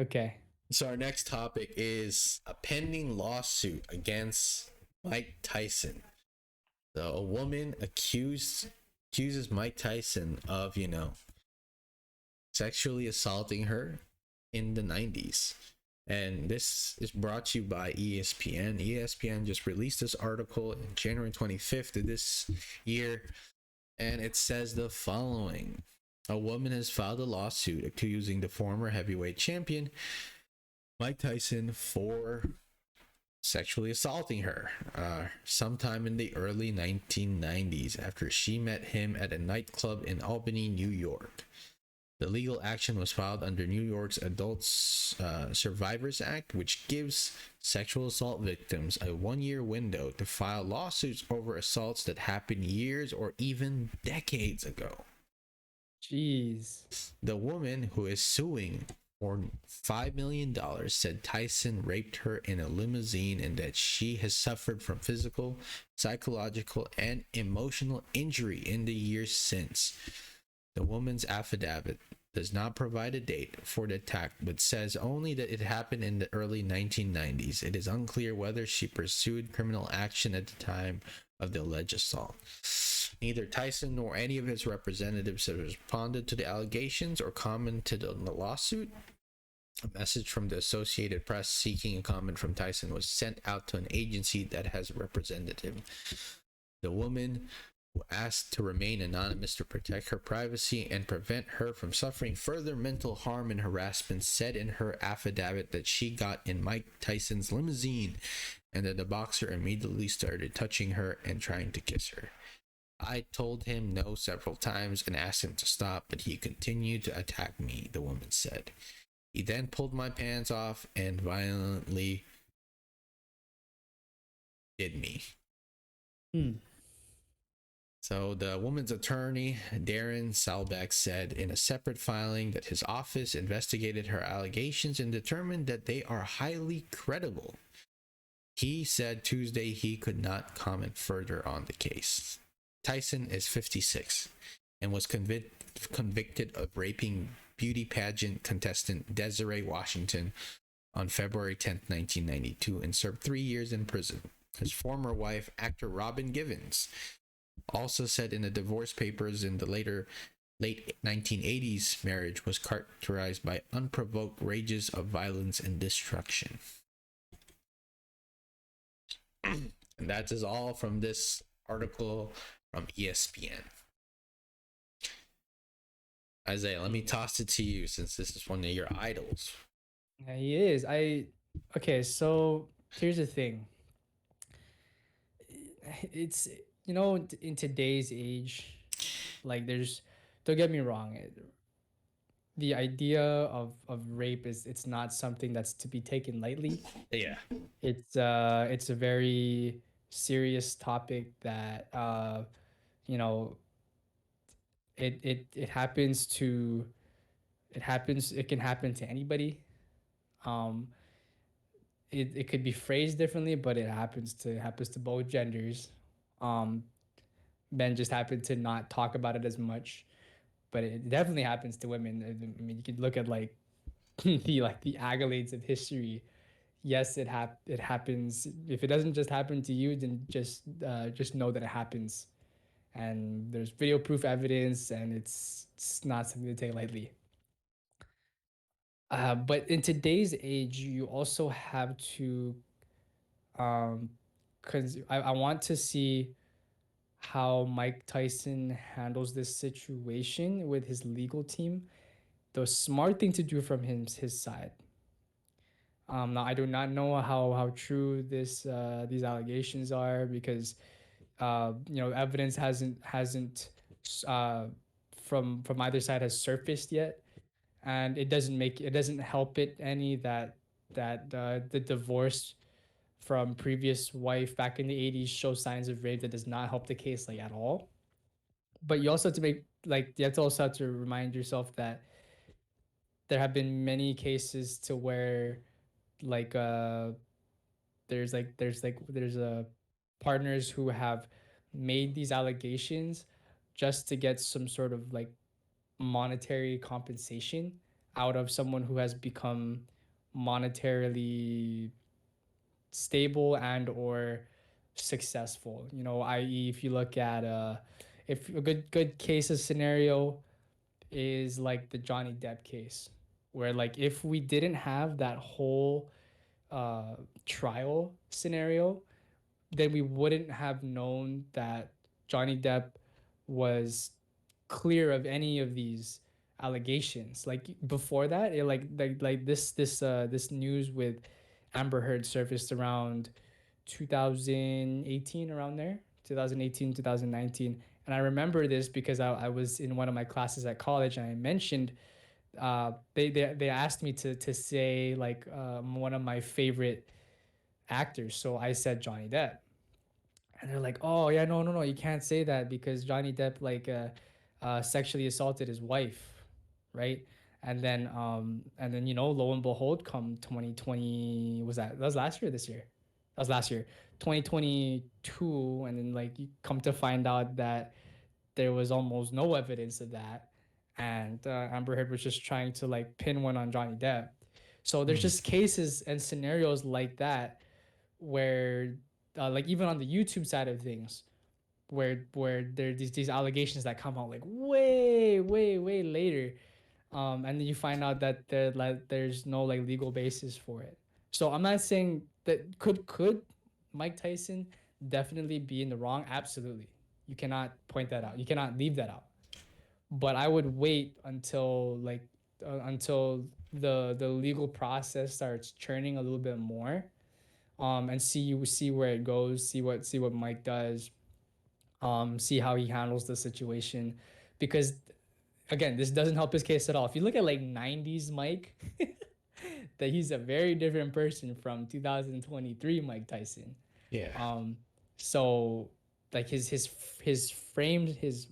Okay. So our next topic is a pending lawsuit against Mike Tyson. So a woman accuses Mike Tyson of, sexually assaulting her in the 90s. And this is brought to you by ESPN. ESPN just released this article in January 25th of this year, and it says the following. A woman has filed a lawsuit accusing the former heavyweight champion, Mike Tyson, for sexually assaulting her sometime in the early 1990s after she met him at a nightclub in Albany, New York. The legal action was filed under New York's Adults Survivors Act, which gives sexual assault victims a 1-year window to file lawsuits over assaults that happened years or even decades ago. Jeez. The woman who is suing for $5 million said Tyson raped her in a limousine and that she has suffered from physical, psychological, and emotional injury in the years since. The woman's affidavit does not provide a date for the attack, but says only that it happened in the early 1990s. It is unclear whether she pursued criminal action at the time of the alleged assault. Neither Tyson nor any of his representatives have responded to the allegations or commented on the lawsuit. A message from the Associated Press seeking a comment from Tyson was sent out to an agency that has represented him. The woman, who asked to remain anonymous to protect her privacy and prevent her from suffering further mental harm and harassment, said in her affidavit that she got in Mike Tyson's limousine and that the boxer immediately started touching her and trying to kiss her. I told him no several times and asked him to stop, but he continued to attack me, the woman said. He then pulled my pants off and violently did me. So the woman's attorney, Darren Salbeck, said in a separate filing that his office investigated her allegations and determined that they are highly credible. He said Tuesday he could not comment further on the case. Tyson is 56 and was convicted of raping beauty pageant contestant Desiree Washington on February 10th, 1992, and served 3 years in prison. His former wife, actor Robin Givens, also said in the divorce papers in the late 1980s marriage was characterized by unprovoked rages of violence and destruction. And that is all from this article from ESPN. Isaiah, let me toss it to you since this is one of your idols. Yeah, he is. Okay, so here's the thing. It's in today's age, like there's don't get me wrong, the idea of rape is it's not something that's to be taken lightly. Yeah. It's a very serious topic that you know it happens to it can happen to anybody. um it could be phrased differently, but it happens to both genders. um Men just happen to not talk about it as much, but it definitely happens to women. I mean, you could look at like the accolades of history. Yes, it happens. If it doesn't just happen to you, then just know that it happens, and there's video proof evidence, and it's not something to take lightly. But in today's age, you also have to, because I want to see how Mike Tyson handles this situation with his legal team. The smart thing to do from his side. Now I do not know how true these allegations are, because evidence hasn't uh, from either side has surfaced yet, and it doesn't help it any that the divorce from previous wife back in the 80s shows signs of rape. That does not help the case like at all. But you also have to also have to remind yourself that there have been many cases to where like there's partners who have made these allegations just to get some sort of like monetary compensation out of someone who has become monetarily stable and or successful. You know, i.e., if you look at if a good case of scenario is like the Johnny Depp case, where like if we didn't have that whole uh trial scenario, then we wouldn't have known that Johnny Depp was clear of any of these allegations. Like before that, it like this news with Amber Heard surfaced around 2018, around there, 2018, 2019. And I remember this because I was in one of my classes at college, and I mentioned they asked me to say like one of my favorite actors. So I said Johnny Depp, and they're like, "Oh yeah, no, you can't say that because Johnny Depp like sexually assaulted his wife, right?" And then you know, lo and behold, come 2020, that was last year, this year, that was last year, 2022, and then like you come to find out that there was almost no evidence of that, and Amber Heard was just trying to like pin one on Johnny Depp. So there's Mm. just cases and scenarios like that where like even on the YouTube side of things, where there are these allegations that come out like way later, and then you find out that there's no like legal basis for it. So I'm not saying that could Mike Tyson definitely be in the wrong. Absolutely, you cannot point that out. You cannot leave that out. But I would wait until until the legal process starts churning a little bit more, and see where it goes, see what Mike does, see how he handles the situation, because again, this doesn't help his case at all. If you look at like 90s Mike, that he's a very different person from 2023 Mike Tyson. Yeah. Um, so like his framed his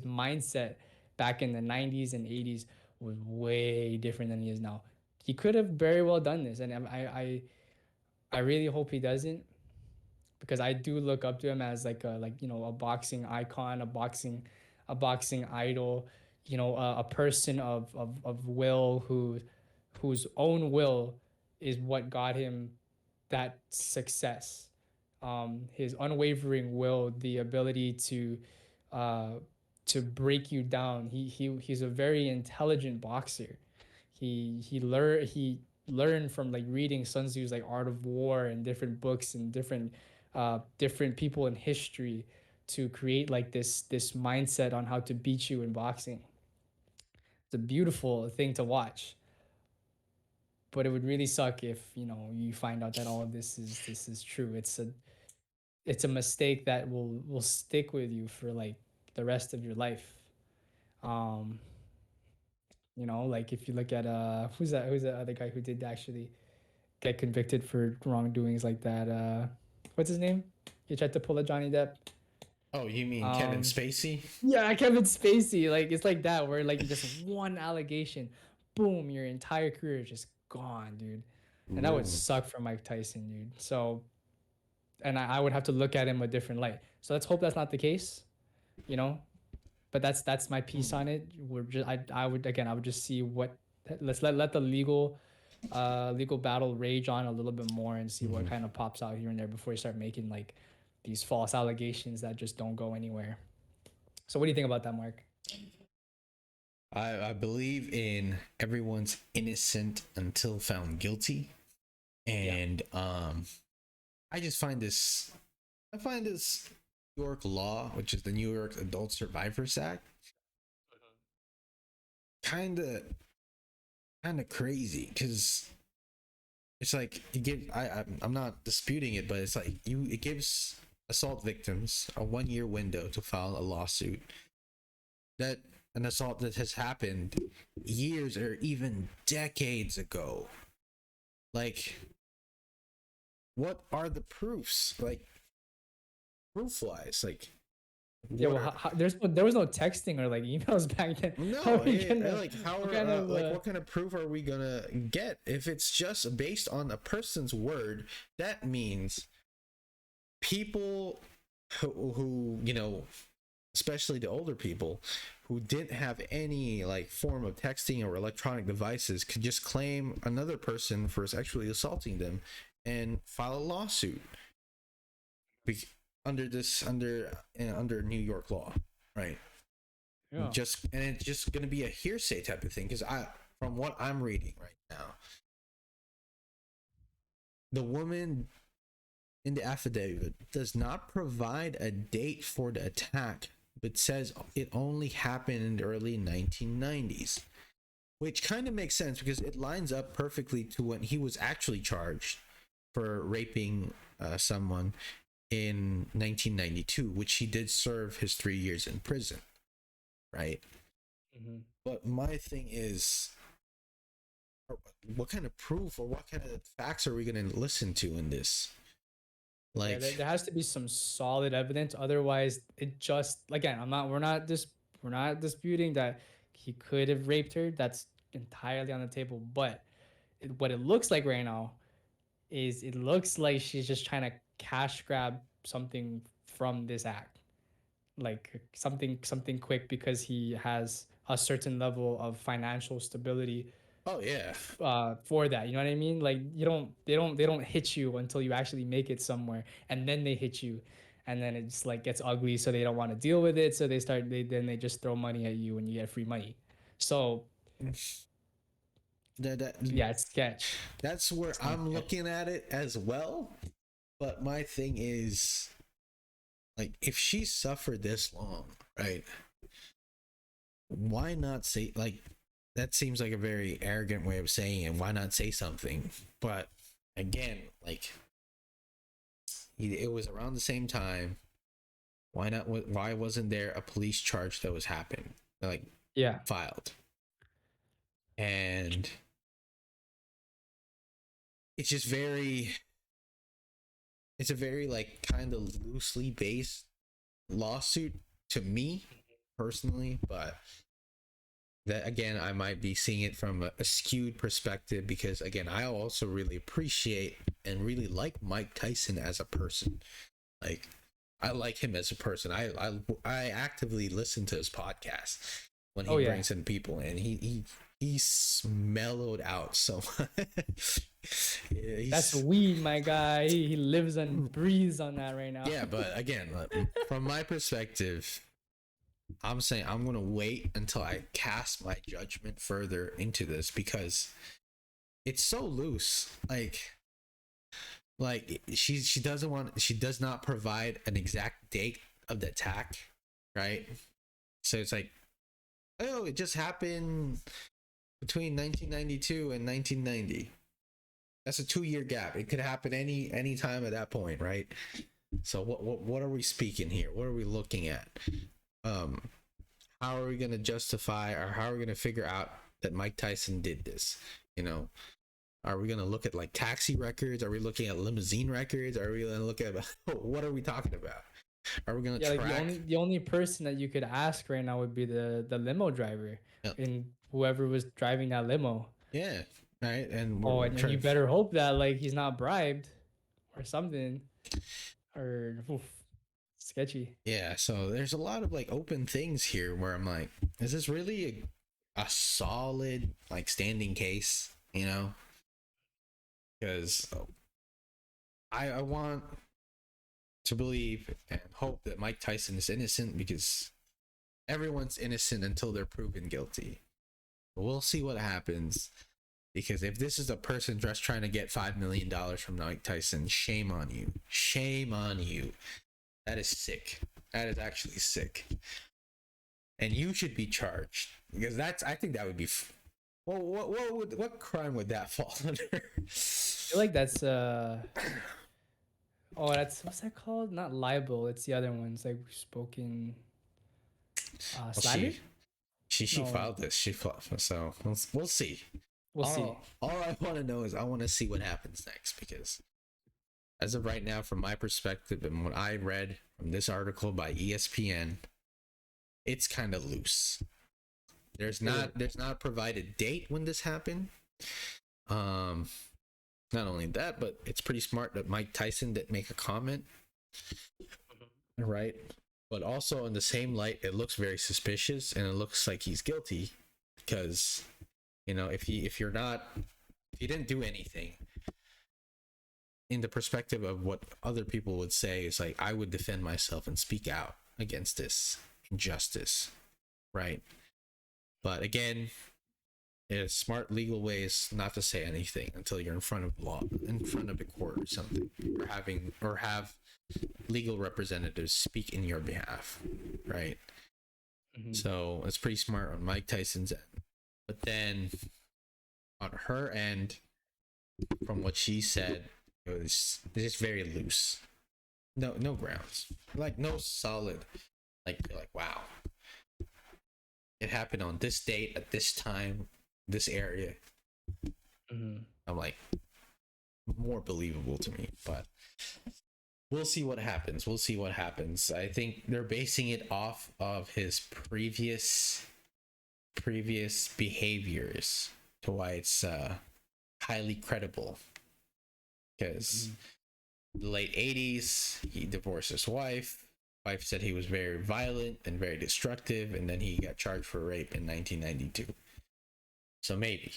mindset back in the 90s and 80s was way different than he is now. He could have very well done this, and I really hope he doesn't, because I do look up to him as like a, like, you know, a boxing icon, a boxing idol, you know, a person of will, whose own will is what got him that success. His unwavering will, the ability uh, to break you down. He's a very intelligent boxer. He learned from like reading Sun Tzu's like Art of War and different books and different people in history to create like this mindset on how to beat you in boxing. It's a beautiful thing to watch, but it would really suck if, you know, you find out that all of this is true. It's a mistake that will stick with you for like the rest of your life. Um, you know, like if you look at who's that other guy who did actually get convicted for wrongdoings like that? What's his name? He tried to pull a Johnny Depp. Oh, you mean Kevin Um, Spacey? yeah, Kevin Spacey. Like it's like that, where like just one allegation, boom, your entire career is just gone, dude. And that would Ruined. suck for Mike Tyson, dude. So, and I would have to look at him a different light. So let's hope that's not the case, you know. But that's my piece Mm. on it. We're just I would, again, I would just see what, let's let the legal battle rage on a little bit more and see what Mhm. kind of pops out here and there before you start making like these false allegations that just don't go anywhere. So what do you think about that, Mark? I believe in everyone's innocent until found guilty, Yeah. and I just find this New York law, which is the New York Adult Survivors Act, kind of crazy because it's like it gives I'm not disputing it, but it's like it gives assault victims a 1 year window to file a lawsuit that an assault that has happened years or even decades ago. Like, what are the proofs? Like, proof wise, like, Yeah, what well, are there was no texting or like emails back then. How no, are we gonna? like how What are kind of? like what kind of proof are we gonna get if it's just based on a person's word? That means people who you know, especially the older people who didn't have any like form of texting or electronic devices could just claim another person for sexually assaulting them and file a lawsuit under under New York law, right? Yeah. Just and it's just going to be a hearsay type of thing because I from what I'm reading right now, the woman in the affidavit does not provide a date for the attack, but says it only happened in the early 1990s, which kind of makes sense because it lines up perfectly to when he was actually charged for raping someone in 1992, which he did serve his 3 years in prison, right? Mm-hmm. But my thing is, what kind of proof or what kind of facts are we going to listen to in this? Yeah, Like, there has to be some solid evidence. Otherwise, it just again, we're not disputing that he could have raped her. That's entirely on the table. But what it looks like right now is it looks like she's just trying to cash grab something from this act, like something quick because he has a certain level of financial stability oh yeah, for that. You know what I mean? Like they don't hit you until you actually make it somewhere, and then they hit you, and then it's like gets ugly, so they don't want to deal with it, so they just throw money at you and you get free money. So that, that yeah, it's sketch. that's where It's kind of I'm sketch. looking at it as well. But my thing is, like, if she suffered this long, right? Why not say like that seems like a very arrogant way of saying it. Why not say something? But again, like it was around the same time. Why not? Why wasn't there a police charge that was happening, like Yeah. filed? And it's just very, it's a very like kind of loosely based lawsuit to me personally, but that again I might be seeing it from a skewed perspective because again I also really appreciate and really like Mike Tyson as a person. Like I like him as a person. I actively listen to his podcast when he Oh yeah. brings in people, and he's mellowed out so yeah, That's he's weed, my guy. He lives and breathes on that right now. yeah, but again, from my perspective, I'm saying I'm gonna wait until I cast my judgment further into this because it's so loose. Like she doesn't want, she does not provide an exact date of the attack, right? So it's like, oh, it just happened between 1992 and 1990. That's a 2 year gap. It could happen any time at that point, right? So what are we speaking here? What are we looking at? Um, how are we going to justify or how are we going to figure out that Mike Tyson did this? You know, are we going to look at like taxi records? Are we looking at limousine records? Are we going to look at what are we talking about? Are we going Yeah, to like track? the only person that you could ask right now would be the limo driver Yeah, and whoever was driving that limo. yeah, right. And Oh, we're and you trying. better hope that like he's not bribed or something or oof, sketchy. Yeah, so there's a lot of like open things here where I'm like, is this really a solid like standing case? You know, because I want to believe and hope that Mike Tyson is innocent because everyone's innocent until they're proven guilty. But we'll see what happens because if this is a person just trying to get $5 million from Mike Tyson, shame on you. Shame on you. That is sick. That is actually sick. And you should be charged because that's, I think that would be well, what crime would that fall under? I feel like that's oh, that's what's that called? Not libel. It's the other ones like spoken Well, slander. she No, filed this. She filed, so we'll see. we'll see. All I want to know is I want to see what happens next because as of right now, from my perspective and what I read from this article by ESPN, it's kind of loose. It There's not a provided date when this happened. Um, Not only that, but it's pretty smart that Mike Tyson didn't make a comment, right? but also in the same light, it looks very suspicious, and it looks like he's guilty because, if you didn't do anything, in the perspective of what other people would say, is like, I would defend myself and speak out against this injustice, right? But again, it's smart legal ways not to say anything until you're in front of law, in front of a court or something, or have legal representatives speak in your behalf, right? Mhm. So it's pretty smart on Mike Tyson's end. But then on her end, from what she said, it was just very loose. No grounds. Like no solid. Like you're like, wow. It happened on this date at this time, this area. Mhm. I'm like, more believable to me. But we'll see what happens. We'll see what happens. I think they're basing it off of his previous behaviors to why it's highly credible. Because the late 80s, he divorced his wife. Wife said he was very violent and very destructive, and then he got charged for rape in 1992. So maybe,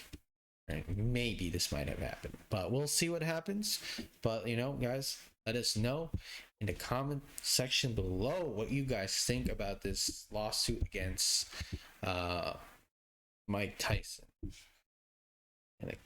right? Maybe this might have happened, but we'll see what happens. But guys, let us know in the comment section below what you guys think about this lawsuit against Mike Tyson. And